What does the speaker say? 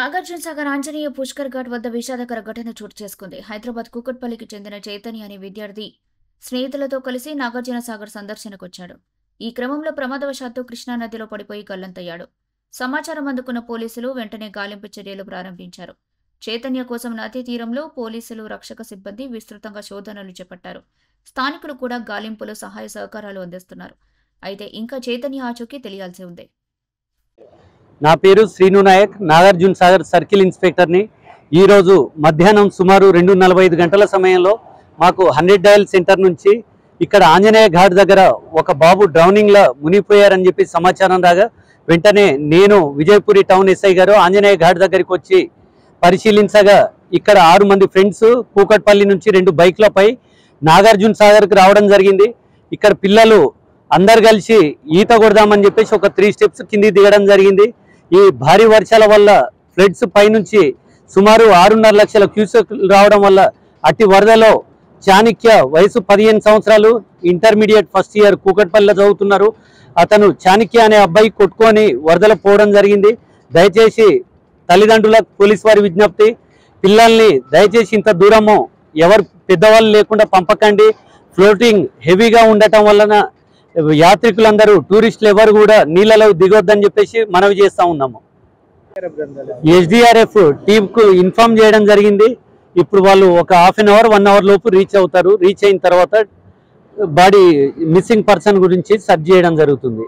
నాగార్జునసాగర్ ఆంజనేయ పుష్కర్ ఘాట్ వద్ద విషాదకర ఘటన చోటు చేసుకుంది. హైదరాబాద్ కూకట్పల్లికి చెందిన చైతన్య అనే విద్యార్థి స్నేహితులతో కలిసి నాగార్జునసాగర్ సందర్శనకొచ్చాడు. ఈ క్రమంలో ప్రమాదవశాత్తు కృష్ణానదిలో పడిపోయి గల్లంతయ్యాడు. సమాచారం అందుకున్న పోలీసులు వెంటనే గాలింపు చర్యలు ప్రారంభించారు. చైతన్య కోసం నదీ తీరంలో పోలీసులు, రక్షక సిబ్బంది విస్తృతంగా శోధనలు చేపట్టారు. స్థానికులు కూడా గాలింపులో సహాయ సహకారాలు అందిస్తున్నారు. అయితే ఇంకా చైతన్య ఆచూకీ తెలియాల్సి ఉంది. నా పేరు శ్రీను నాయక్, నాగార్జునసాగర్ సర్కిల్ ఇన్స్పెక్టర్ని. ఈరోజు మధ్యాహ్నం సుమారు 2:45 గంటల సమయంలో మాకు 100 డయల్ సెంటర్ నుంచి ఇక్కడ ఆంజనేయ ఘాట్ దగ్గర ఒక బాబు డ్రౌనింగ్లో మునిగిపోయారని చెప్పి సమాచారం రాగా వెంటనే నేను విజయపురి టౌన్ ఎస్ఐ గారు ఆంజనేయ ఘాట్ దగ్గరికి వచ్చి పరిశీలించగా ఇక్కడ 6 మంది ఫ్రెండ్స్ కూకట్పల్లి నుంచి 2 బైక్లపై నాగార్జునసాగర్కి రావడం జరిగింది. ఇక్కడ పిల్లలు అందరు కలిసి ఈత కొడదామని చెప్పేసి ఒక 3 స్టెప్స్ కింది దిగడం జరిగింది. ఈ భారీ వర్షాల వల్ల ఫ్లడ్స్ పైనుంచి సుమారు 6.5 లక్షల క్యూసెక్లు రావడం వల్ల అట్టి వరదలో చాణక్య వయసు 15 సంవత్సరాలు, ఇంటర్మీడియట్ ఫస్ట్ ఇయర్ కూకట్పల్లిలో చదువుతున్నారు. అతను చాణక్య అనే అబ్బాయి కొట్టుకొని వరదలో పోవడం జరిగింది. దయచేసి తల్లిదండ్రులకు పోలీసు వారి విజ్ఞప్తి, పిల్లల్ని దయచేసి ఇంత దూరము ఎవరు పెద్దవాళ్ళు లేకుండా పంపకండి. ఫ్లోటింగ్ హెవీగా ఉండటం వలన యాత్రికులందరూ, టూరిస్టులు ఎవరు కూడా నీళ్ళలో దిగొద్దని చెప్పేసి మనవి చేస్తూ ఉన్నాము. SDRF టీంకు ఇన్ఫార్మ్ చేయడం జరిగింది. ఇప్పుడు వాళ్ళు ఒక ½ అన్ అవర్ 1 అవర్ లోపు రీచ్ అవుతారు. రీచ్ అయిన తర్వాత బాడీ మిస్సింగ్ పర్సన్ గురించి సెర్చ్ చేయడం జరుగుతుంది.